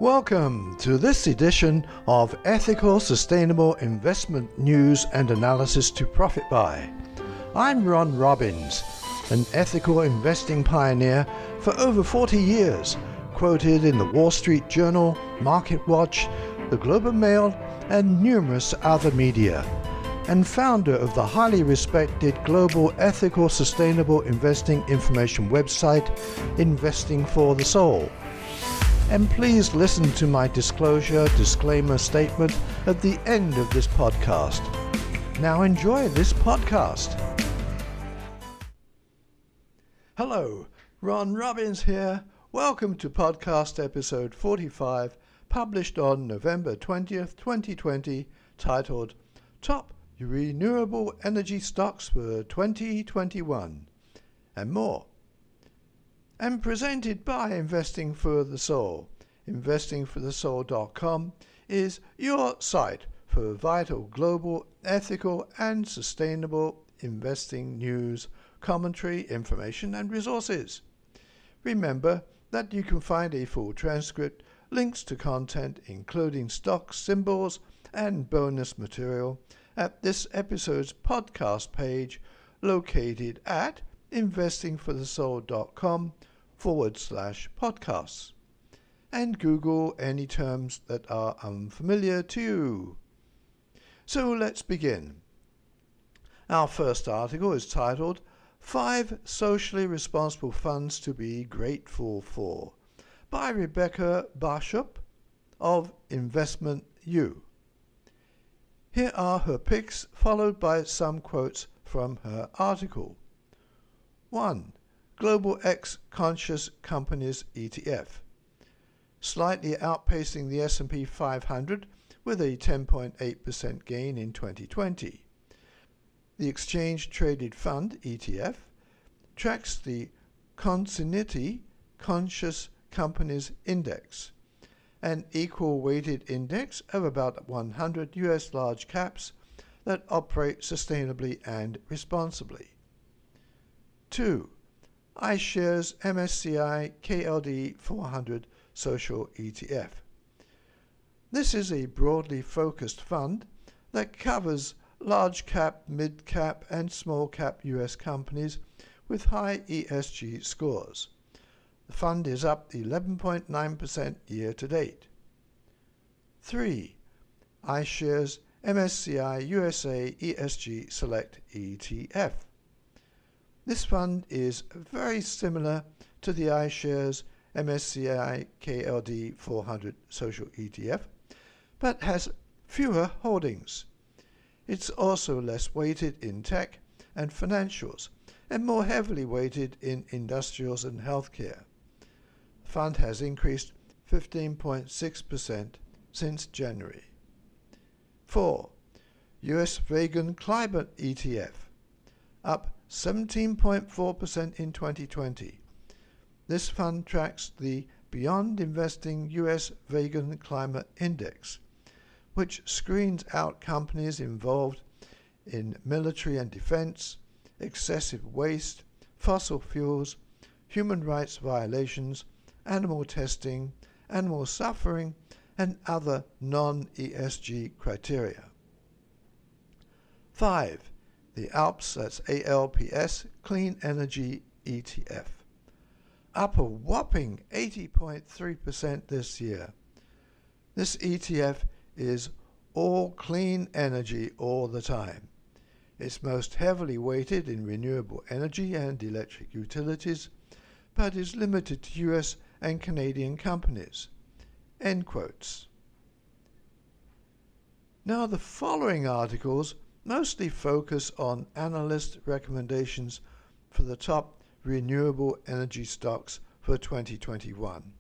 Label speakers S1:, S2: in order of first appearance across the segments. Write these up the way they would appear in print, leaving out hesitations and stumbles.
S1: Welcome to this edition of Ethical Sustainable Investment News and Analysis to Profit By. I'm Ron Robbins, an ethical investing pioneer for over 40 years, quoted in the Wall Street Journal, MarketWatch, the Globe and Mail, and numerous other media, and founder of the highly respected global ethical sustainable investing information website, Investing for the Soul. And please listen to my disclaimer statement at the end of this podcast. Now enjoy this podcast. Hello, Ron Robbins here. Welcome to podcast episode 45, published on November 20th, 2020, titled Top Renewable Energy Stocks for 2021, and more. And presented by Investing for the Soul. Investingforthesoul.com is your site for vital global, ethical and sustainable investing news, commentary, information and resources. Remember that you can find a full transcript, links to content including stock symbols and bonus material at this episode's podcast page located at investingforthesoul.com/podcasts, and Google any terms that are unfamiliar to you. So let's begin. Our first article is titled 5 Socially Responsible Funds to be Grateful For by Rebecca Barshop of Investment U. Here are her picks, followed by some quotes from her article. 1. Global X Conscious Companies ETF, slightly outpacing the S&P 500 with a 10.8% gain in 2020. The Exchange Traded Fund ETF tracks the Consinity Conscious Companies Index, an equal-weighted index of about 100 U.S. large caps that operate sustainably and responsibly. 2. iShares MSCI KLD 400 Social ETF. This is a broadly focused fund that covers large cap, mid cap and small cap US companies with high ESG scores. The fund is up 11.9% year to date. 3. iShares MSCI USA ESG Select ETF. This fund is very similar to the iShares MSCI KLD 400 Social ETF, but has fewer holdings. It's also less weighted in tech and financials, and more heavily weighted in industrials and healthcare. The fund has increased 15.6% since January. 4. US Vegan Climate ETF, up 17.4% in 2020. This fund tracks the Beyond Investing US Vegan Climate Index, which screens out companies involved in military and defense, excessive waste, fossil fuels, human rights violations, animal testing, animal suffering, and other non-ESG criteria. 5. The ALPS, that's ALPS, Clean Energy ETF, up a whopping 80.3% this year. This ETF is all clean energy all the time. It's most heavily weighted in renewable energy and electric utilities, but is limited to US and Canadian companies. End quotes. Now the following articles mostly focus on analyst recommendations for the top renewable energy stocks for 2021.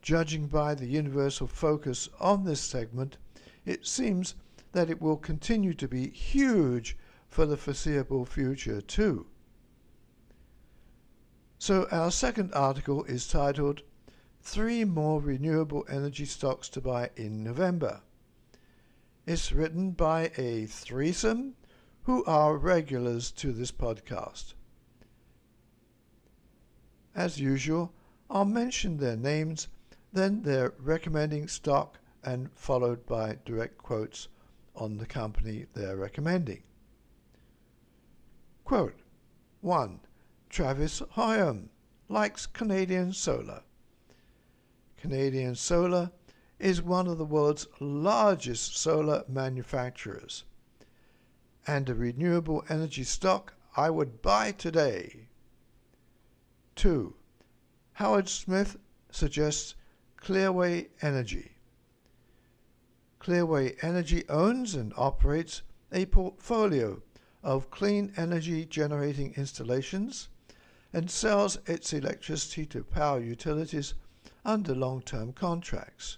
S1: Judging by the universal focus on this segment, it seems that it will continue to be huge for the foreseeable future too. So our second article is titled 3 More Renewable Energy Stocks to Buy in November. It's written by a threesome who are regulars to this podcast. As usual, I'll mention their names then they're recommending stock and followed by direct quotes on the company they're recommending. Quote 1. Travis Hyam likes Canadian Solar. Canadian Solar is one of the world's largest solar manufacturers and a renewable energy stock I would buy today. 2. Howard Smith suggests Clearway Energy. Clearway Energy owns and operates a portfolio of clean energy generating installations and sells its electricity to power utilities under long-term contracts.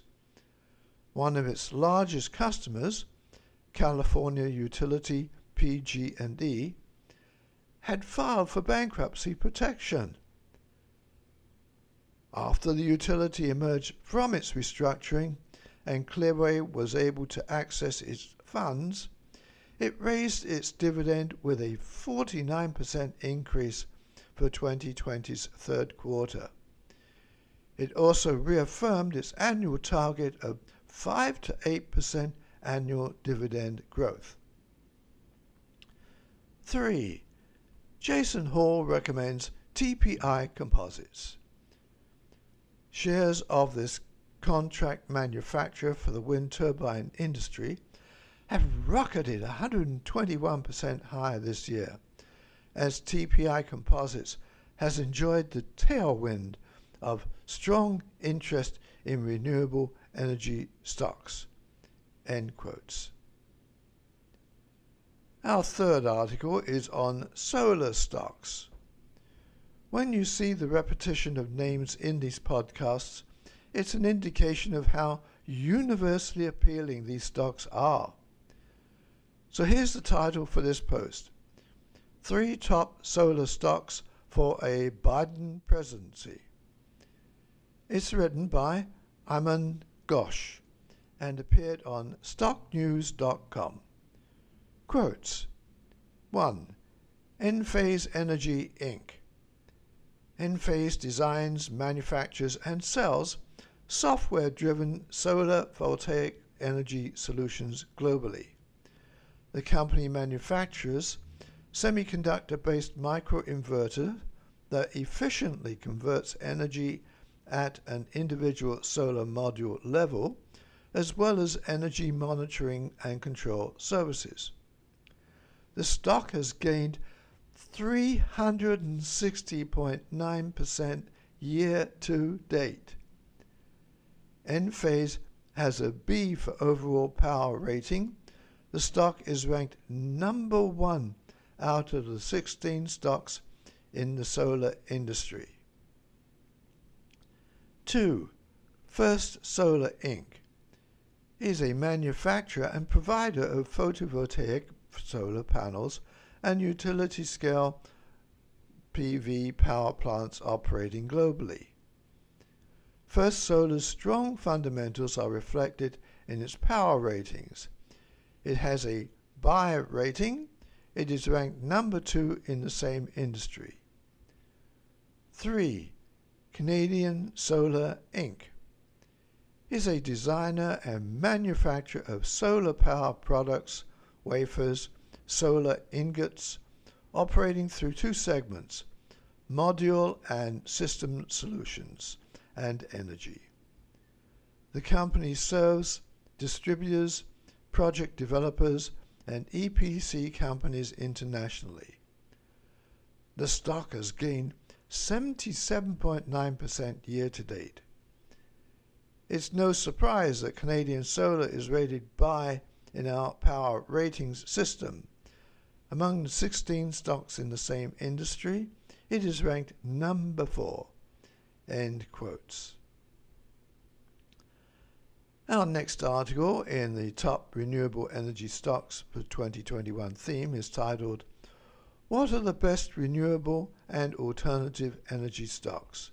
S1: One of its largest customers, California utility PG&E, had filed for bankruptcy protection. After the utility emerged from its restructuring and Clearway was able to access its funds, it raised its dividend with a 49% increase for 2020's third quarter. It also reaffirmed its annual target of 5 to 8% annual dividend growth. 3. Jason Hall recommends TPI Composites. Shares of this contract manufacturer for the wind turbine industry have rocketed 121% higher this year, as TPI Composites has enjoyed the tailwind of strong interest in renewable energy stocks. End quotes. Our third article is on solar stocks. When you see the repetition of names in these podcasts, it's an indication of how universally appealing these stocks are. So here's the title for this post: 3 top solar stocks for a Biden presidency. It's written by Aman Ghosh and appeared on stocknews.com. Quotes: 1. Enphase Energy Inc. Enphase designs, manufactures, and sells software-driven solar voltaic energy solutions globally. The company manufactures semiconductor-based microinverter that efficiently converts energy at an individual solar module level, as well as energy monitoring and control services. The stock has gained 360.9% year to date. Enphase has a B for overall power rating. The stock is ranked number 1 out of the 16 stocks in the solar industry. 2. First Solar Inc. is a manufacturer and provider of photovoltaic solar panels and utility-scale PV power plants operating globally. First Solar's strong fundamentals are reflected in its power ratings. It has a buy rating. It is ranked number 2 in the same industry. 3. Canadian Solar Inc. is a designer and manufacturer of solar power products, wafers, solar ingots, operating through 2 segments: module and system solutions and energy. The company serves distributors, project developers, and EPC companies internationally. The stock has gained 77.9% year to date. It's no surprise that Canadian Solar is rated buy in our power ratings system. Among the 16 stocks in the same industry, it is ranked number 4. End quotes. Our next article in the top renewable energy stocks for 2021 theme is titled, "What are the best renewable and alternative energy stocks?"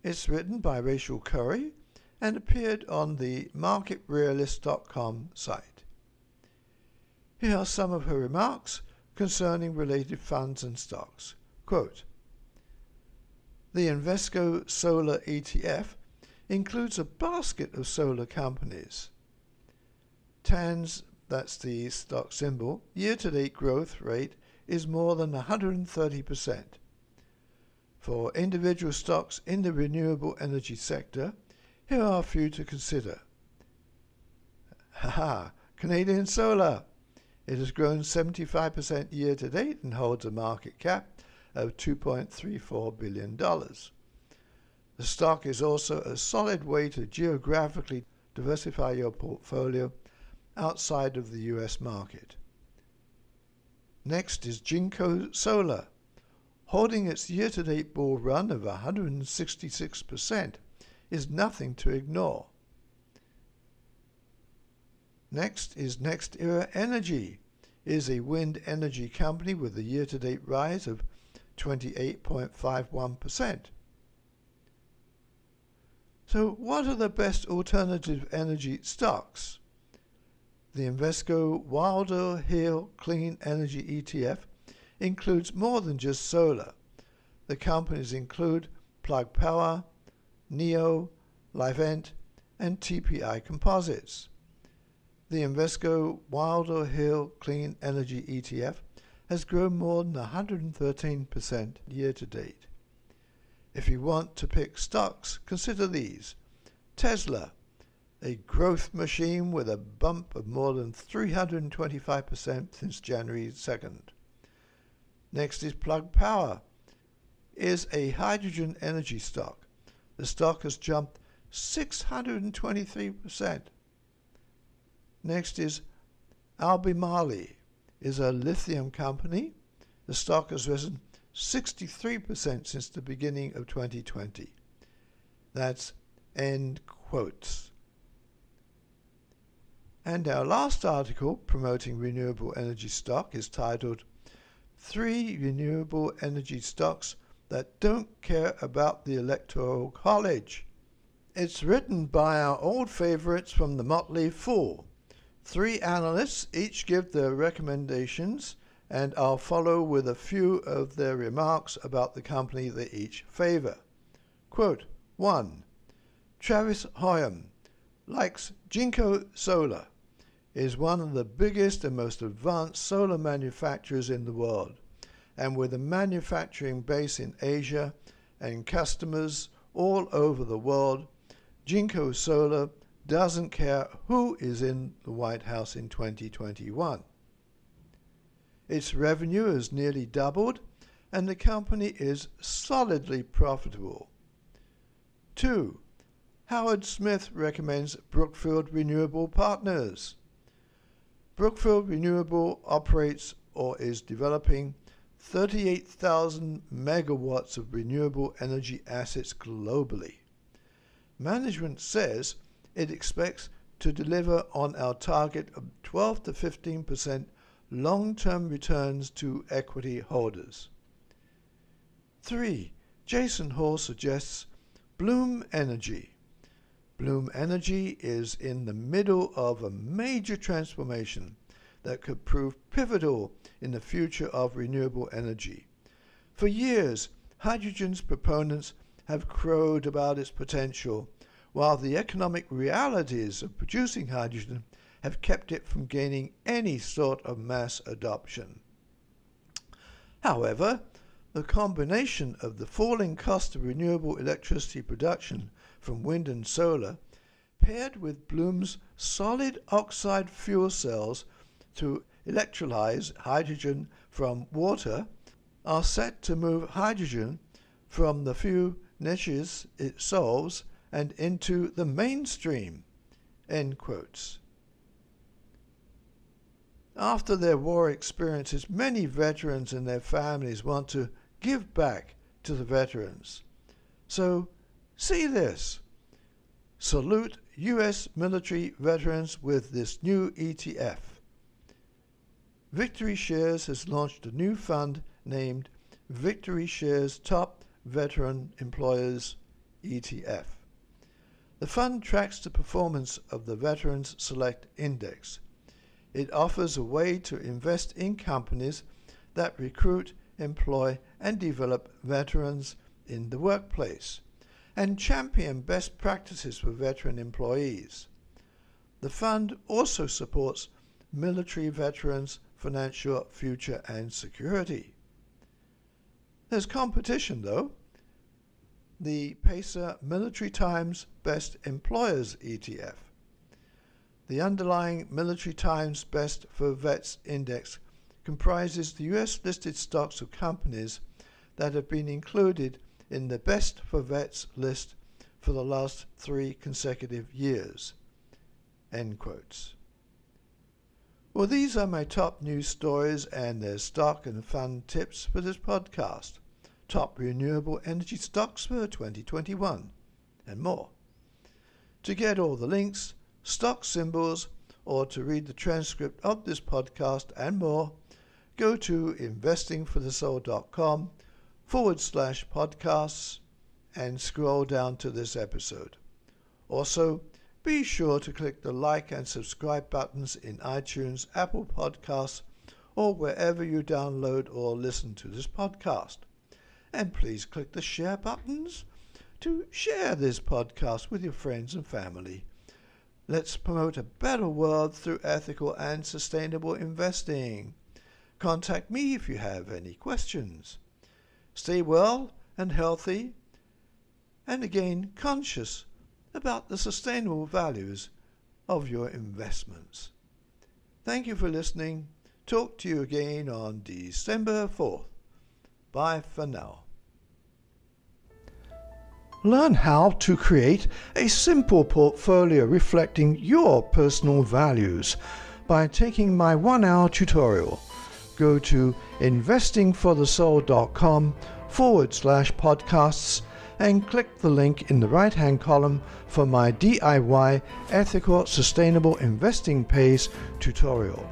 S1: It's written by Rachel Curry and appeared on the marketrealist.com site. Here are some of her remarks concerning related funds and stocks. Quote, "The Invesco Solar ETF includes a basket of solar companies. TAN's, that's the stock symbol, year-to-date growth rate is more than 130%. For individual stocks in the renewable energy sector, here are a few to consider. Canadian Solar. It has grown 75% year-to-date and holds a market cap of $2.34 billion. The stock is also a solid way to geographically diversify your portfolio outside of the US market. Next is JinkoSolar. Holding its year-to-date bull run of 166% is nothing to ignore. Next is NextEra Energy. It is a wind energy company with a year-to-date rise of 28.51%. So what are the best alternative energy stocks? The Invesco Wilder Hill Clean Energy ETF includes more than just solar. The companies include PlugPower, NEO, Livent, and TPI Composites. The Invesco Wilder Hill Clean Energy ETF has grown more than 113% year-to-date. If you want to pick stocks, consider these. Tesla, a growth machine with a bump of more than 325% since January 2nd. Next is PlugPower, is a hydrogen energy stock. The stock has jumped 623%. Next is Albemarle, is a lithium company. The stock has risen 63% since the beginning of 2020. That's end quotes. And our last article promoting renewable energy stock is titled 3 Renewable Energy Stocks That Don't Care About the Electoral College. It's written by our old favorites from the Motley Fool. 3 analysts each give their recommendations, and I'll follow with a few of their remarks about the company they each favor. Quote 1. Travis Hoyam likes JinkoSolar, is one of the biggest and most advanced solar manufacturers in the world, and with a manufacturing base in Asia and customers all over the world, JinkoSolar doesn't care who is in the White House in 2021. Its revenue has nearly doubled, and the company is solidly profitable. 2. Howard Smith recommends Brookfield Renewable Partners. Brookfield Renewable operates or is developing 38,000 megawatts of renewable energy assets globally. Management says it expects to deliver on our target of 12 to 15% long-term returns to equity holders. 3. Jason Hall suggests Bloom Energy. Bloom Energy is in the middle of a major transformation that could prove pivotal in the future of renewable energy. For years, hydrogen's proponents have crowed about its potential, while the economic realities of producing hydrogen have kept it from gaining any sort of mass adoption. However, the combination of the falling cost of renewable electricity production from wind and solar, paired with Bloom's solid oxide fuel cells to electrolyze hydrogen from water, are set to move hydrogen from the few niches it solves and into the mainstream. End quotes. After their war experiences, many veterans and their families want to give back to the veterans. So, see this. Salute U.S. military veterans with this new ETF. Victory Shares has launched a new fund named Victory Shares Top Veteran Employers ETF. The fund tracks the performance of the Veterans Select Index. It offers a way to invest in companies that recruit, employ, and develop veterans in the workplace, and champion best practices for veteran employees. The fund also supports military veterans' financial future and security. There's competition though. The PACER Military Times Best Employers ETF. The underlying Military Times Best for Vets Index comprises the US-listed stocks of companies that have been included in the Best for Vets list for the last 3 consecutive years. End quotes. Well, these are my top news stories and their stock and fund tips for this podcast. Top renewable energy stocks for 2021 and more. To get all the links, stock symbols, or to read the transcript of this podcast and more, go to investingforthesoul.com/podcasts and scroll down to this episode. Also, be sure to click the like and subscribe buttons in iTunes, Apple Podcasts, or wherever you download or listen to this podcast. And please click the share buttons to share this podcast with your friends and family. Let's promote a better world through ethical and sustainable investing. Contact me if you have any questions. Stay well and healthy, and again conscious about the sustainable values of your investments. Thank you for listening. Talk to you again on December 4th. Bye for now. Learn how to create a simple portfolio reflecting your personal values by taking my 1-hour tutorial. Go to investingforthesoul.com/podcasts and click the link in the right-hand column for my DIY Ethical Sustainable Investing Pays tutorial.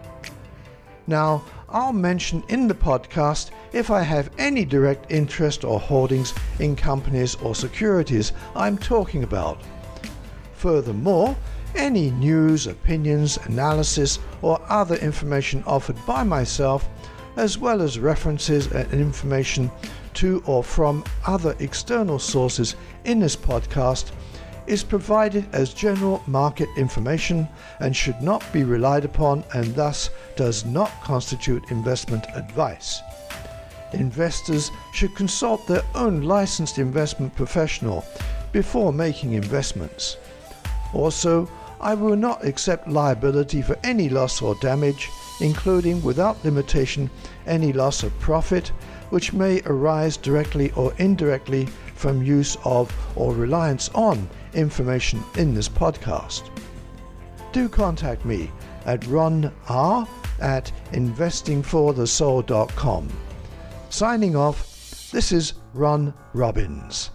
S1: Now, I'll mention in the podcast if I have any direct interest or holdings in companies or securities I'm talking about. Furthermore, any news, opinions, analysis, or other information offered by myself, as well as references and information to or from other external sources in this podcast, is provided as general market information and should not be relied upon and thus does not constitute investment advice. Investors should consult their own licensed investment professional before making investments. Also, I will not accept liability for any loss or damage, including without limitation any loss of profit, which may arise directly or indirectly from use of or reliance on information in this podcast. Do contact me at ronr@investingforthesoul.com. Signing off, this is Ron Robbins.